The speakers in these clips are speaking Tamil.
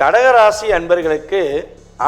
கடகராசி அன்பர்களுக்கு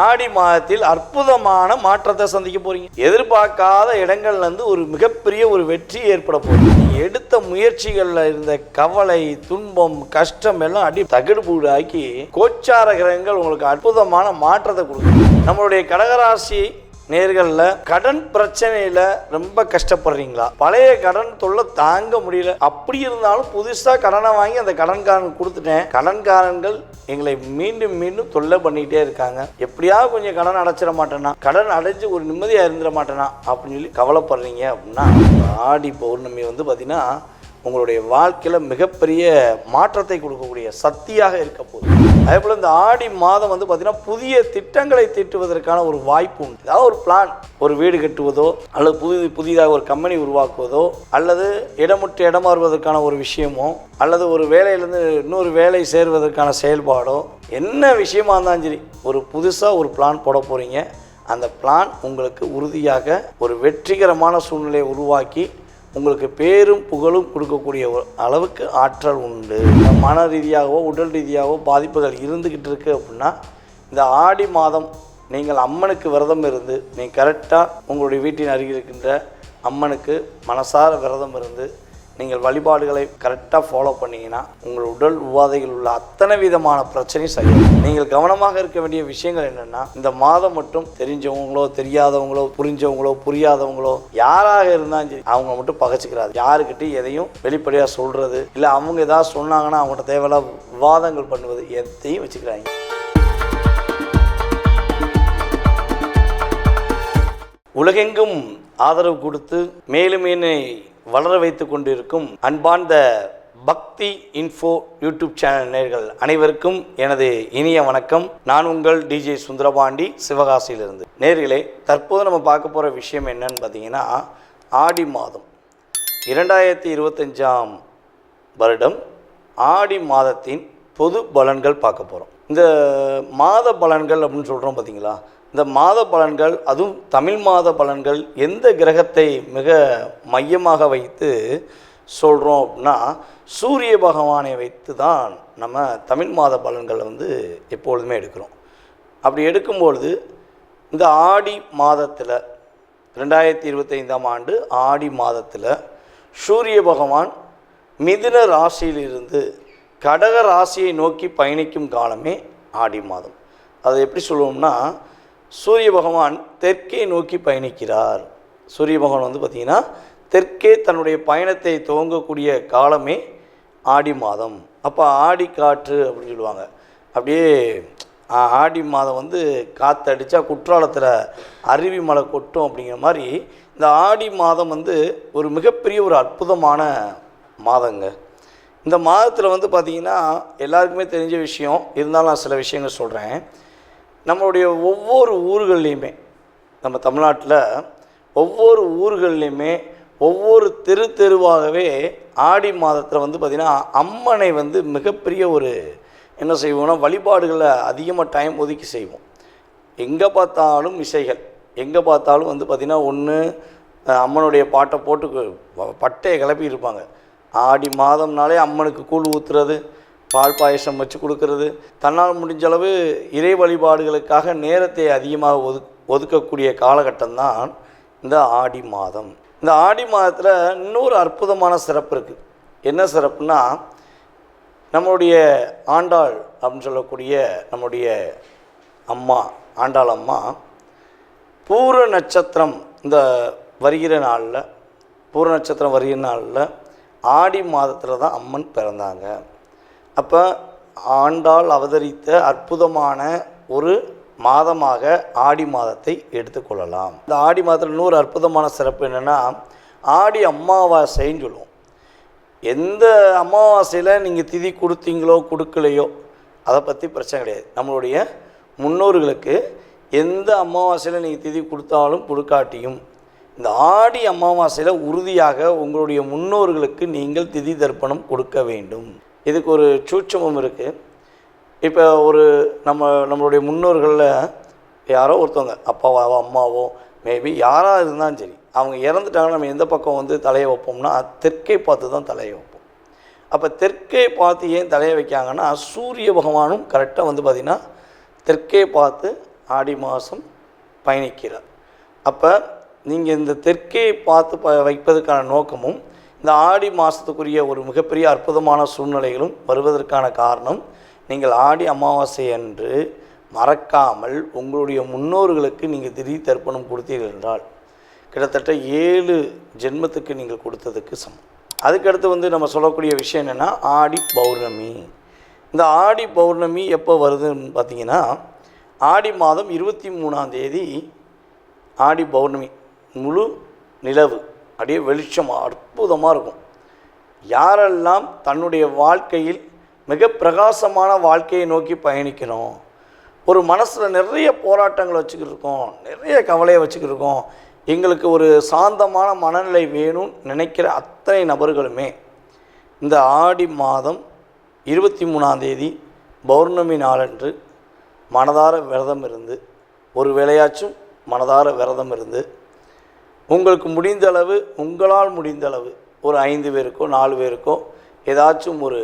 ஆடி மாதத்தில் அற்புதமான மாற்றத்தை சந்திக்க போறீங்க. எதிர்பார்க்காத இடங்கள்ல இருந்து ஒரு மிகப்பெரிய ஒரு வெற்றி ஏற்பட போகுது. எடுத்த முயற்சிகள்ல இருந்த கவலை, துன்பம், கஷ்டம் எல்லாம் அடி தகடுபூடு ஆக்கி கோச்சார கிரகங்கள் உங்களுக்கு அற்புதமான மாற்றத்தை கொடுக்கும். நம்மளுடைய கடகராசி நேர்களில் கடன் பிரச்சனையில் ரொம்ப கஷ்டப்படுறீங்களா? பழைய கடன் தொல்லை தாங்க முடியல. அப்படி இருந்தாலும் புதுசாக கடனை வாங்கி அந்த கடன்காரன் கொடுத்துட்டேன், கடன்காரன்கள் எங்களை மீண்டும் மீண்டும் தொல்லை பண்ணிக்கிட்டே இருக்காங்க, எப்படியாவது கொஞ்சம் கடன் அடைச்சிட மாட்டேனா, கடன் அடைஞ்சு ஒரு நிம்மதியாக இருந்துட மாட்டேனா அப்படின்னு சொல்லி கவலைப்படுறீங்க அப்படின்னா ஆடி பௌர்ணமி பார்த்தீங்கன்னா உங்களுடைய வாழ்க்கையில் மிகப்பெரிய மாற்றத்தை கொடுக்கக்கூடிய சக்தியாக இருக்க போகுது. அதே போல் இந்த ஆடி மாதம் பார்த்தீங்கன்னா புதிய திட்டங்களை தீட்டுவதற்கான ஒரு வாய்ப்பு உண்டு. ஏதாவது ஒரு பிளான், ஒரு வீடு கட்டுவதோ அல்லது புதிதாக ஒரு கம்பெனி உருவாக்குவதோ அல்லது இடமுற்று இடம் மாறுவதற்கான ஒரு விஷயமோ அல்லது ஒரு வேலையிலேருந்து இன்னொரு வேலை சேர்வதற்கான செயல்பாடோ என்ன விஷயமா இருந்தாலும் சரி, ஒரு புதுசாக ஒரு பிளான் போட போகிறீங்க. அந்த பிளான் உங்களுக்கு உறுதியாக ஒரு வெற்றிகரமான சூழ்நிலையை உருவாக்கி உங்களுக்கு பேரும் புகழும் கொடுக்கக்கூடிய அளவுக்கு ஆற்றல் உண்டு. மன ரீதியாகவோ உடல் ரீதியாகவோ பாதிப்புகள் இருந்துக்கிட்டு இருக்கு அப்படின்னா இந்த ஆடி மாதம் நீங்கள் அம்மனுக்கு விரதம் இருந்து நீங்கள் கரெக்டாக உங்களுடைய வீட்டின் அருகில் இருக்கின்ற அம்மனுக்கு மனசார விரதம் இருந்து நீங்கள் வழிபாடுகளை கரெக்டாக ஃபாலோ பண்ணிங்கன்னா உங்கள் உடல் உபாதைகள் உள்ள அத்தனை விதமான பிரச்சனையும் சரியாகும். நீங்கள் கவனமாக இருக்க வேண்டிய விஷயங்கள் என்னென்னா, இந்த மாதம் மட்டும் தெரிஞ்சவங்களோ தெரியாதவங்களோ புரிஞ்சவங்களோ புரியாதவங்களோ யாராக இருந்தாலும் சரி அவங்க மட்டும் பகைச்சிக்கிறாது. யாருக்கிட்டையும் எதையும் வெளிப்படையாக சொல்கிறது இல்லை அவங்க ஏதாவது சொன்னாங்கன்னா அவங்கள்ட்ட தேவையில்லாத விவாதங்கள் பண்ணுவது எதையும் வச்சுக்கிறாங்க. உலகெங்கும் ஆதரவு கொடுத்து மேலும் என்னை வளர வைத்து கொண்டிருக்கும் அன்பார்ந்த பக்தி இன்ஃபோ யூடியூப் சேனல் நேயர்கள் அனைவருக்கும் எனது இனிய வணக்கம். நான் உங்கள் டிஜே சுந்தரபாண்டி, சிவகாசியிலிருந்து. நேயர்களே, தற்போது நம்ம பார்க்க போகிற விஷயம் என்னன்னு பார்த்தீங்கன்னா, ஆடி மாதம் 2025 வருடம் ஆடி மாதத்தின் பொது பலன்கள் பார்க்க போகிறோம். இந்த மாத பலன்கள் அப்படின்னு சொல்கிறோம் பார்த்தீங்களா, இந்த மாத பலன்கள், அதுவும் தமிழ் மாத பலன்கள் எந்த கிரகத்தை மிக மையமாக வைத்து சொல்கிறோம் அப்படின்னா சூரிய பகவானை வைத்து தான் நம்ம தமிழ் மாத பலன்களை எப்பொழுதுமே எடுக்கிறோம். அப்படி எடுக்கும்பொழுது இந்த ஆடி மாதத்தில் 2025 ஆண்டு ஆடி மாதத்தில் சூரிய பகவான் மிதுன ராசியிலிருந்து கடக ராசியை நோக்கி பயணிக்கும் காலமே ஆடி மாதம். அதை எப்படி சொல்லுவோம்னா, சூரிய பகவான் தெற்கே நோக்கி பயணிக்கிறார். சூரிய பகவான் பார்த்திங்கன்னா தெற்கே தன்னுடைய பயணத்தை துவங்கக்கூடிய காலமே ஆடி மாதம். அப்போ ஆடி காற்று அப்படின்னு சொல்லுவாங்க. அப்படியே ஆடி மாதம் காற்றடிச்சா குற்றாலத்தில் அருவி மலை கொட்டும் அப்படிங்கிற மாதிரி இந்த ஆடி மாதம் ஒரு மிகப்பெரிய ஒரு அற்புதமான மாதங்க. இந்த மாதத்தில் பார்த்திங்கன்னா எல்லாருக்குமே தெரிஞ்ச விஷயம் இருந்தாலும் நான் சில விஷயங்கள் சொல்கிறேன். நம்மளுடைய ஒவ்வொரு ஊர்கள்லேயுமே, நம்ம தமிழ்நாட்டில் ஒவ்வொரு ஊர்கள்லேயுமே ஒவ்வொரு தெருவாகவே ஆடி மாதத்தில் பார்த்திங்கன்னா அம்மனை மிகப்பெரிய ஒரு என்ன செய்வோம்னா வழிபாடுகளை அதிகமாக டைம் ஒதுக்கி செய்வோம். எங்கே பார்த்தாலும் இசைகள், எங்கே பார்த்தாலும் பார்த்திங்கன்னா ஒன்று அம்மனுடைய பாட்டை போட்டு பட்டையை கிளப்பி இருப்பாங்க. ஆடி மாதம்னாலே அம்மனுக்கு கூழ் ஊற்றுறது, பால் பாயசம் வச்சு கொடுக்கறது, தன்னால் முடிஞ்ச அளவு இறை வழிபாடுகளுக்காக நேரத்தை அதிகமாக ஒதுக்கக்கூடிய காலகட்டம்தான் இந்த ஆடி மாதம். இந்த ஆடி மாதத்தில் இன்னொரு அற்புதமான சிறப்பு இருக்குது. என்ன சிறப்புனா, நம்மளுடைய ஆண்டாள் அப்படின்னு சொல்லக்கூடிய நம்முடைய அம்மா ஆண்டாள் அம்மா பூர நட்சத்திரம் இந்த வருகிற நாளில், பூர நட்சத்திரம் வருகிற நாளில் ஆடி மாதத்தில் தான் அம்மன் பிறந்தாங்க. அப்போ ஆண்டாள் அவதரித்த அற்புதமான ஒரு மாதமாக ஆடி மாதத்தை எடுத்துக்கொள்ளலாம். இந்த ஆடி மாதத்தில் இன்னொரு அற்புதமான சிறப்பு என்னென்னா, ஆடி அமாவாசைன்னு சொல்லுவோம். எந்த அமாவாசையில் நீங்கள் திதி கொடுத்தீங்களோ கொடுக்கலையோ அதை பற்றி பிரச்சனை கிடையாது. நம்மளுடைய முன்னோர்களுக்கு எந்த அமாவாசையில் நீங்கள் திதி கொடுத்தாலும் கொடுக்காட்டியும் இந்த ஆடி அமாவாசையில் உறுதியாக உங்களுடைய முன்னோர்களுக்கு நீங்கள் திதி தர்ப்பணம் கொடுக்க வேண்டும். இதுக்கு ஒரு சூட்சமும் இருக்குது. இப்போ நம்மளுடைய முன்னோர்களில் யாரோ ஒருத்தவங்க அப்பாவோ அம்மாவோ மேபி யாராக இருந்தாலும் சரி, அவங்க இறந்துட்டாங்கன்னா நம்ம எந்த பக்கம் தலையை வைப்போம்னா தெற்கை பார்த்து தான் தலையை வைப்போம். அப்போ தெற்கே பார்த்து ஏன் தலையை வைக்காங்கன்னா, சூரிய பகவானும் கரெக்டாக வந்து பார்த்திங்கன்னா தெற்கே பார்த்து ஆடி மாதம் பயணிக்கிறார். அப்போ நீங்கள் இந்த தெற்கே பார்த்து வைப்பதற்கான நோக்கமும் இந்த ஆடி மாதத்துக்குரிய ஒரு மிகப்பெரிய அற்புதமான சூழ்நிலைகளும் வருவதற்கான காரணம், நீங்கள் ஆடி அமாவாசை அன்று மறக்காமல் உங்களுடைய முன்னோர்களுக்கு நீங்கள் திடீர் தர்ப்பணம் கொடுத்தீர்கள் என்றால் கிட்டத்தட்ட 7 ஜென்மத்துக்கு நீங்கள் கொடுத்ததுக்கு சமம். அதுக்கடுத்து வந்து நம்ம சொல்லக்கூடிய விஷயம் என்னென்னா, ஆடி பௌர்ணமி. இந்த ஆடி பௌர்ணமி எப்போ வருதுன்னு பார்த்திங்கன்னா, ஆடி மாதம் 23ஆம் தேதி ஆடி பௌர்ணமி. முழு நிலவு அப்படியே வெளிச்சம் அற்புதமாக இருக்கும். யாரெல்லாம் தன்னுடைய வாழ்க்கையில் மிக பிரகாசமான வாழ்க்கையை நோக்கி பயணிக்கணும், ஒரு மனசில் நிறைய போராட்டங்கள் வச்சுக்கிட்டு இருக்கோம், நிறைய கவலையை வச்சுக்கிட்டு இருக்கோம், எங்களுக்கு ஒரு சாந்தமான மனநிலை வேணும்னு நினைக்கிற அத்தனை நபர்களுமே இந்த ஆடி மாதம் 23ஆம் தேதி பௌர்ணமி நாளன்று மனதார விரதம் இருந்து, ஒரு வேளையாச்சும் மனதார விரதம் இருந்து, உங்களுக்கு முடிந்தளவு, உங்களால் முடிந்தளவு ஒரு 5 பேருக்கோ 4 பேருக்கோ ஏதாச்சும் ஒரு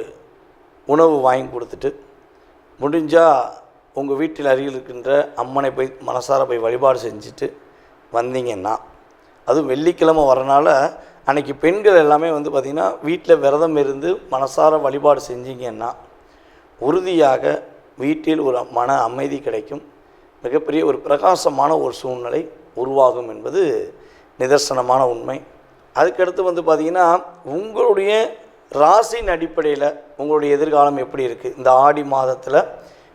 உணவு வாங்கி கொடுத்துட்டு, முடிஞ்சால் உங்கள் வீட்டில் அருகில் இருக்கின்ற அம்மனை போய் மனசார போய் வழிபாடு செஞ்சுட்டு வந்தீங்கன்னா, அதுவும் வெள்ளிக்கிழமை வரனால அன்றைக்கி பெண்கள் எல்லாமே வந்து பார்த்திங்கன்னா வீட்டில் விரதம் இருந்து மனசார வழிபாடு செஞ்சீங்கன்னா உறுதியாக வீட்டில் ஒரு மன அமைதி கிடைக்கும், மிகப்பெரிய ஒரு பிரகாசமான ஒரு சூழ்நிலை உருவாகும் என்பது நிதர்சனமான உண்மை. அதுக்கடுத்து வந்து பார்த்திங்கன்னா, உங்களுடைய ராசியின் அடிப்படையில் உங்களுடைய எதிர்காலம் எப்படி இருக்குது, இந்த ஆடி மாதத்தில்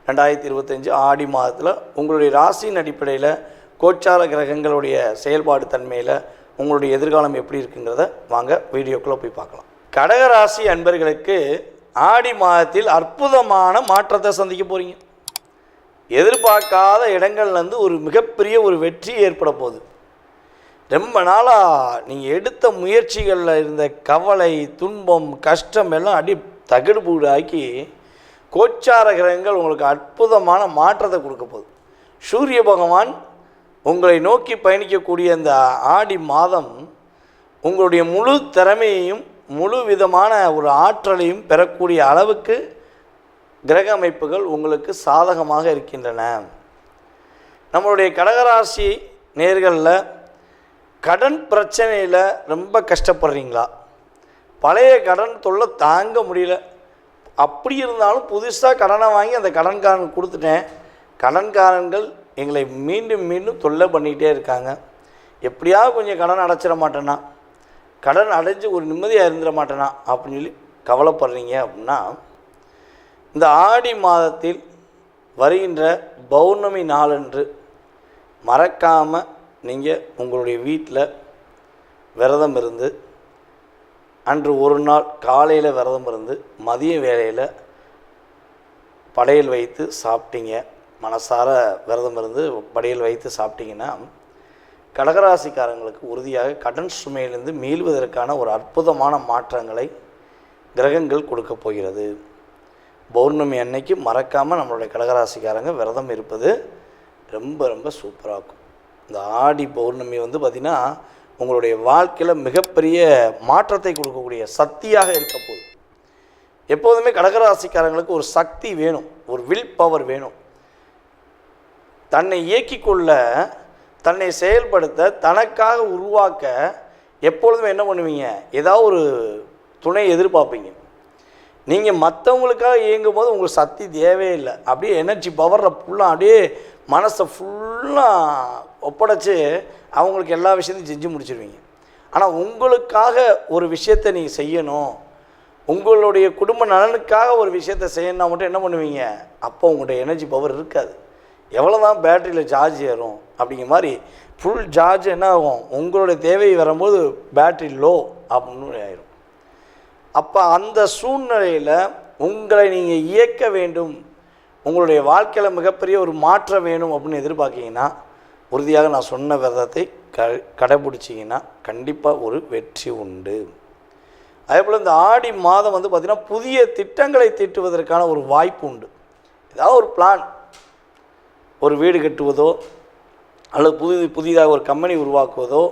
2025 ஆடி மாதத்தில் உங்களுடைய ராசியின் அடிப்படையில் கோச்சார கிரகங்களுடைய செயல்பாடு தன்மையில் உங்களுடைய எதிர்காலம் எப்படி இருக்குங்கிறத வாங்க வீடியோக்குள்ளே போய் பார்க்கலாம். கடகராசி அன்பர்களுக்கு ஆடி மாதத்தில் அற்புதமான மாற்றத்தை சந்திக்க போகிறீங்க. எதிர்பார்க்காத இடங்கள்லேருந்து ஒரு மிகப்பெரிய ஒரு வெற்றி ஏற்பட போகுது. ரொம்ப நாளாக நீங்கள் எடுத்த முயற்சிகளில் இருந்த கவலை, துன்பம், கஷ்டம் எல்லாம் அடி தகடுபூடாக்கி கோச்சார கிரகங்கள் உங்களுக்கு அற்புதமான மாற்றத்தை கொடுக்க போகுது. சூரிய பகவான் உங்களை நோக்கி பயணிக்கக்கூடிய இந்த ஆடி மாதம் உங்களுடைய முழு திறமையையும் முழு விதமான ஒரு ஆற்றலையும் பெறக்கூடிய அளவுக்கு கிரக அமைப்புகள் உங்களுக்கு சாதகமாக இருக்கின்றன. நம்மளுடைய கடகராசி நேர்களில் கடன் பிரச்சனையில் ரொம்ப கஷ்டப்படுறீங்களா? பழைய கடன் தொல்லை தாங்க முடியல. அப்படி இருந்தாலும் புதுசாக கடனை வாங்கி அந்த கடன்காரன் கொடுத்துட்டேன், கடன்காரன்கள் எங்களை மீண்டும் மீண்டும் தொல்லை பண்ணிக்கிட்டே இருக்காங்க, எப்படியாவது கொஞ்சம் கடன் அடைச்சிட மாட்டேன்னா, கடன் அடைஞ்சு ஒரு நிம்மதியாக இருந்துட மாட்டேனா அப்படின்னு சொல்லி கவலைப்படுறீங்க அப்படின்னா, இந்த ஆடி மாதத்தில் வருகின்ற பௌர்ணமி நாளன்று மறக்காமல் நீங்கள் உங்களுடைய வீட்டில் விரதம் இருந்து, அன்று ஒரு நாள் காலையில் விரதம் இருந்து மதிய வேளையில் படையல் வைத்து சாப்பிட்டீங்க, மனசார விரதம் இருந்து படையல் வைத்து சாப்பிட்டீங்கன்னா கடகராசிக்காரங்களுக்கு உறுதியாக கடன் சுமையிலிருந்து மீள்வதற்கான ஒரு அற்புதமான மாற்றங்களை கிரகங்கள் கொடுக்க போகிறது. பௌர்ணமி அன்னைக்கு மறக்காமல் நம்மளுடைய கடகராசிக்காரங்க விரதம் இருப்பது ரொம்ப ரொம்ப சூப்பராக இருக்கும். இந்த ஆடி பௌர்ணமி வந்து பார்த்திங்கன்னா உங்களுடைய வாழ்க்கையில் மிகப்பெரிய மாற்றத்தை கொடுக்கக்கூடிய சக்தியாக இருக்க போகுது. எப்போதுமே கடகராசிக்காரங்களுக்கு ஒரு சக்தி வேணும், ஒரு வில் பவர் வேணும். தன்னை இயக்கிக்கொள்ள, தன்னை செயல்படுத்த, தனக்காக உருவாக்க எப்பொழுதுமே என்ன பண்ணுவீங்க, ஏதாவது ஒரு துணை எதிர்பார்ப்பீங்க. நீங்கள் மற்றவங்களுக்காக இயங்கும் போது உங்களுக்கு சக்தி தேவையில்லை, அப்படியே எனர்ஜி பவரில் ஃபுல்லாக அப்படியே மனசை ஃபுல்லாக ஒப்படைச்சி அவங்களுக்கு எல்லா விஷயத்தையும் செஞ்சு முடிச்சிடுவீங்க. ஆனால் உங்களுக்காக ஒரு விஷயத்தை நீங்கள் செய்யணும், உங்களுடைய குடும்ப நலனுக்காக ஒரு விஷயத்தை செய்யணும்னா மட்டும் என்ன பண்ணுவீங்க, அப்போ உங்களுடைய எனர்ஜி பவர் இருக்காது. எவ்வளோ தான் பேட்டரியில் சார்ஜ் ஏறும் அப்படிங்கிற மாதிரி ஃபுல் சார்ஜ் என்ன ஆகும், உங்களுடைய தேவை வரும்போது பேட்டரி லோ அப்படின்னு ஆயிரும். அப்போ அந்த சூழ்நிலையில் உங்களை நீங்கள் இயக்க வேண்டும், உங்களுடைய வாழ்க்கையில் மிகப்பெரிய ஒரு மாற்றம் வேணும் அப்படின்னு எதிர்பார்க்கிங்கன்னா உறுதியாக நான் சொன்ன விரதத்தை கடைபிடிச்சிங்கன்னா கண்டிப்பாக ஒரு வெற்றி உண்டு. அதே போல் இந்த ஆடி மாதம் வந்து பார்த்திங்கன்னா புதிய திட்டங்களை தீட்டுவதற்கான ஒரு வாய்ப்பு உண்டு. ஏதாவது ஒரு பிளான், ஒரு வீடு கட்டுவதோ அல்லது புதிதாக ஒரு கம்பெனி உருவாக்குவதோ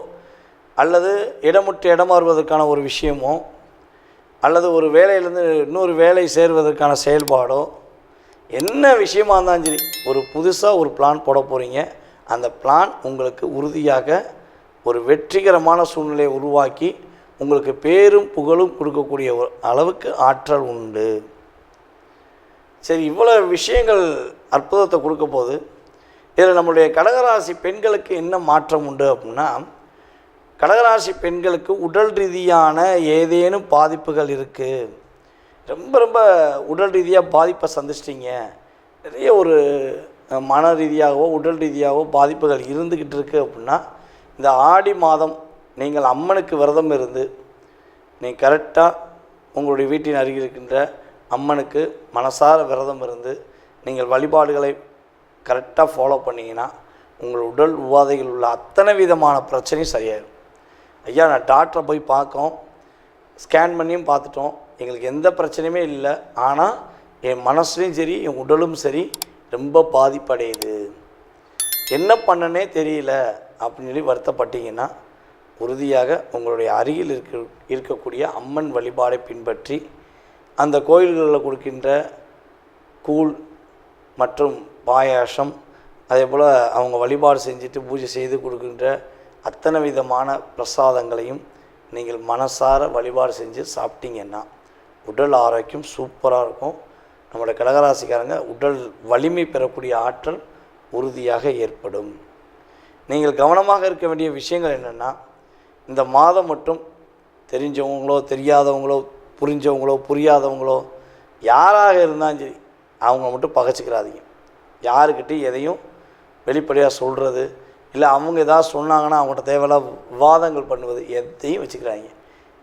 அல்லது இடமுட்டு இடமாறுவதற்கான ஒரு விஷயமோ அல்லது ஒரு வேலையிலேருந்து இன்னொரு வேலை சேர்வதற்கான செயல்பாடோ, என்ன விஷயமா இருந்தாலும் சரி, ஒரு புதுசாக ஒரு பிளான் போட போகிறீங்க. அந்த பிளான் உங்களுக்கு உறுதியாக ஒரு வெற்றிகரமான சூழ்நிலையை உருவாக்கி உங்களுக்கு பேரும் புகழும் கொடுக்கக்கூடிய அளவுக்கு ஆற்றல் உண்டு. சரி, இவ்வளோ விஷயங்கள் அற்புதத்தை கொடுக்க போது இதில் நம்முடைய கடகராசி பெண்களுக்கு என்ன மாற்றம் உண்டு அப்படின்னா, கடகராசி பெண்களுக்கு உடல் ரீதியான ஏதேனும் பாதிப்புகள் இருக்குது, ரொம்ப ரொம்ப உடல் ரீதியாக பாதிப்பை சந்திச்சிட்டிங்க, நிறைய ஒரு மன ரீதியாகவோ உடல் ரீதியாகவோ பாதிப்புகள் இருந்துக்கிட்டு இருக்குது அப்படின்னா, இந்த ஆடி மாதம் நீங்கள் அம்மனுக்கு விரதம் இருந்து நீங்கள் கரெக்டாக உங்களுடைய வீட்டின் அருகில் இருக்கின்ற அம்மனுக்கு மனசார விரதம் இருந்து நீங்கள் வழிபாடுகளை கரெக்டாக ஃபாலோ பண்ணிங்கன்னா உங்கள் உடல் உபாதைகள் உள்ள அத்தனை விதமான பிரச்சனையும் சரியாயிடும். ஐயா, நான் டாக்டரை போய் பார்க்கோம், ஸ்கேன் பண்ணியும் பார்த்துட்டோம், எங்களுக்கு எந்த பிரச்சனையுமே இல்லை, ஆனால் என் மனசுலையும் சரி என் உடலும் சரி ரொம்ப பாதிப்படையுது, என்ன பண்ணனே தெரியல அப்படின்னு சொல்லி வருத்தப்பட்டீங்கன்னா, உறுதியாக உங்களுடைய அருகில் இருக்கக்கூடிய அம்மன் வழிபாடை பின்பற்றி அந்த கோயில்களில் கொடுக்கின்ற கூழ் மற்றும் பாயாசம், அதே போல் அவங்க வழிபாடு செஞ்சுட்டு பூஜை செய்து கொடுக்கின்ற அத்தனை விதமான பிரசாதங்களையும் நீங்கள் மனசார வழிபாடு செஞ்சு சாப்பிட்டீங்கன்னா உடல் ஆரோக்கியம் சூப்பராக இருக்கும். நம்மளோட கடகராசிக்காரங்க உடல் வலிமை பெறக்கூடிய ஆற்றல் உறுதியாக ஏற்படும். நீங்கள் கவனமாக இருக்க வேண்டிய விஷயங்கள் என்னென்னா, இந்த மாதம் மட்டும் தெரிஞ்சவங்களோ தெரியாதவங்களோ புரிஞ்சவங்களோ புரியாதவங்களோ யாராக இருந்தாலும் சரி அவங்க மட்டும் பகைச்சிக்கிறாதீங்க. யாருக்கிட்டையும் எதையும் வெளிப்படையாக சொல்கிறது இல்லை, அவங்க ஏதாவது சொன்னாங்கன்னா அவங்கள்ட்ட தேவையில்லாத விவாதங்கள் பண்ணுவது எதையும் வச்சுக்கிறாங்க.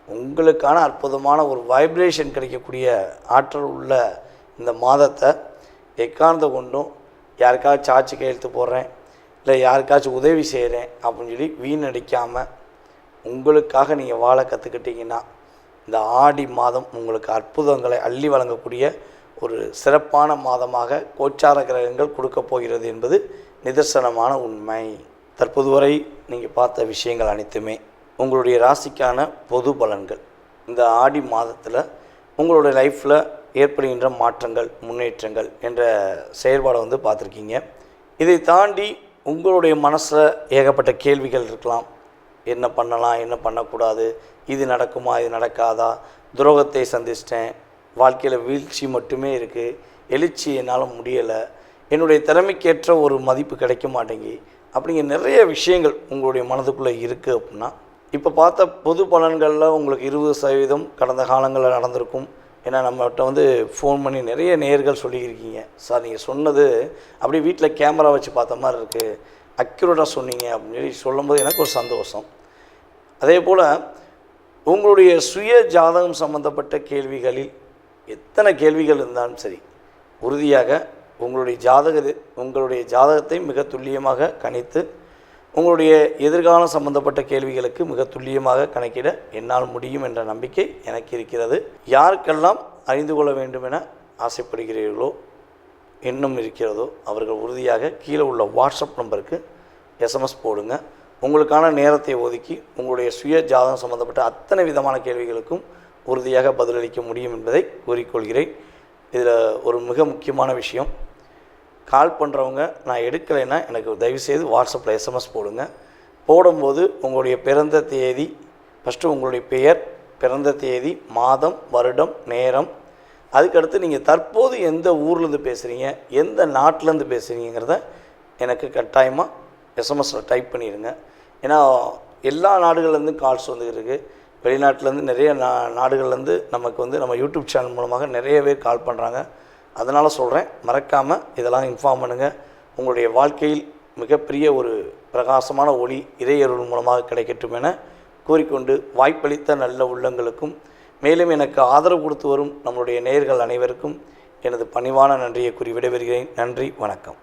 உங்களுக்கான அற்புதமான ஒரு வைப்ரேஷன் கிடைக்கக்கூடிய ஆற்றல் உள்ள இந்த மாதத்தை எக்காரணத்தை கொண்டும் யாருக்காச்சும் சாட்சி கையெழுத்து போடுறேன் இல்லை யாருக்காச்சும் உதவி செய்கிறேன் அப்படின்னு சொல்லி வீணடிக்காமல் உங்களுக்காக நீங்கள் வாழ கற்றுக்கிட்டிங்கன்னா இந்த ஆடி மாதம் உங்களுக்கு அற்புதங்களை அள்ளி வழங்கக்கூடிய ஒரு சிறப்பான மாதமாக கோச்சார கிரகங்கள் கொடுக்க போகிறது என்பது நிதர்சனமான உண்மை. தற்போது வரை நீங்கள் பார்த்த விஷயங்கள் அனைத்துமே உங்களுடைய ராசிக்கான பொது பலன்கள். இந்த ஆடி மாதத்தில் உங்களுடைய லைஃப்பில் ஏற்படுகின்ற மாற்றங்கள் முன்னேற்றங்கள் என்ற செயல்பாடை பார்த்துருக்கீங்க. இதை தாண்டி உங்களுடைய மனசில் ஏகப்பட்ட கேள்விகள் இருக்கலாம். என்ன பண்ணலாம், என்ன பண்ணக்கூடாது, இது நடக்குமா, இது நடக்காதா, துரோகத்தை சந்திச்சிட்டேன், வாழ்க்கையில் வீழ்ச்சி மட்டுமே இருக்குது, எழுச்சி என்னால் முடியலை, என்னுடைய திறமைக்கேற்ற ஒரு மதிப்பு கிடைக்க மாட்டேங்கி, அப்படிங்கிற நிறைய விஷயங்கள் உங்களுடைய மனதுக்குள்ளே இருக்குது. அப்படின்னா இப்போ பார்த்த பொது பலன்களில் உங்களுக்கு 20% கடந்த காலங்களில் நடந்திருக்கும். ஏன்னா நம்மகிட்ட ஃபோன் பண்ணி நிறைய நேயர்கள் சொல்லியிருக்கீங்க, சார் நீங்கள் சொன்னது அப்படியே வீட்டில் கேமரா வச்சு பார்த்த மாதிரி இருக்குது, அக்யூரேட்டாக சொன்னீங்க அப்படின்னு சொல்லி சொல்லும்போது எனக்கு ஒரு சந்தோஷம். அதே போல் உங்களுடைய சுய ஜாதகம் சம்பந்தப்பட்ட கேள்விகளில் எத்தனை கேள்விகள் இருந்தாலும் சரி, உறுதியாக உங்களுடைய ஜாதகத்தை மிக துல்லியமாக கணித்து உங்களுடைய எதிர்காலம் சம்பந்தப்பட்ட கேள்விகளுக்கு மிக துல்லியமாக கணக்கிட என்னால் முடியும் என்ற நம்பிக்கை எனக்கு இருக்கிறது. யாருக்கெல்லாம் அறிந்து கொள்ள வேண்டும் என ஆசைப்படுகிறீர்களோ, எண்ணம் இருக்கிறதோ, அவர்கள் உறுதியாக கீழே உள்ள வாட்ஸ்அப் நம்பருக்கு எஸ்எம்எஸ் போடுங்க. உங்களுக்கான நேரத்தை ஒதுக்கி உங்களுடைய சுய ஜாதகம் சம்பந்தப்பட்ட அத்தனை விதமான கேள்விகளுக்கும் உறுதியாக பதிலளிக்க முடியும் என்பதை கூறிக்கொள்கிறேன். இதில் ஒரு மிக முக்கியமான விஷயம், கால் பண்ணுறவங்க நான் எடுக்கலைன்னா எனக்கு தயவுசெய்து வாட்ஸ்அப்பில் எஸ்எம்எஸ் போடுங்க. போடும்போது உங்களுடைய பிறந்த தேதி, ஃபஸ்ட்டு உங்களுடைய பெயர், பிறந்த தேதி, மாதம், வருடம், நேரம், அதுக்கடுத்து நீங்கள் தற்போது எந்த ஊர்லேருந்து பேசுகிறீங்க, எந்த நாட்டிலேருந்து பேசுகிறீங்கிறத எனக்கு கட்டாயமாக எஸ்எம்எஸில் டைப் பண்ணிடுங்க. ஏன்னா எல்லா நாடுகள்லேருந்தும் கால்ஸ் வந்துருக்கு, வெளிநாட்டிலேருந்து நிறைய நாடுகள்லேருந்து நமக்கு நம்ம யூடியூப் சேனல் மூலமாக நிறைய பேர் கால் பண்ணுறாங்க. அதனால் சொல்கிறேன், மறக்காமல் இதெல்லாம் இன்ஃபார்ம் பண்ணுங்கள். உங்களுடைய வாழ்க்கையில் மிகப்பெரிய ஒரு பிரகாசமான ஒளி இறையருள் மூலமாக கிடைக்கட்டும் என கூறிக்கொண்டு, வாய்ப்பளித்த நல்ல உள்ளங்களுக்கும் மேலும் எனக்கு ஆதரவு கொடுத்து வரும் நம்முடைய நேயர்கள் அனைவருக்கும் எனது பணிவான நன்றியை கூறி விடைபெறுகிறேன். நன்றி, வணக்கம்.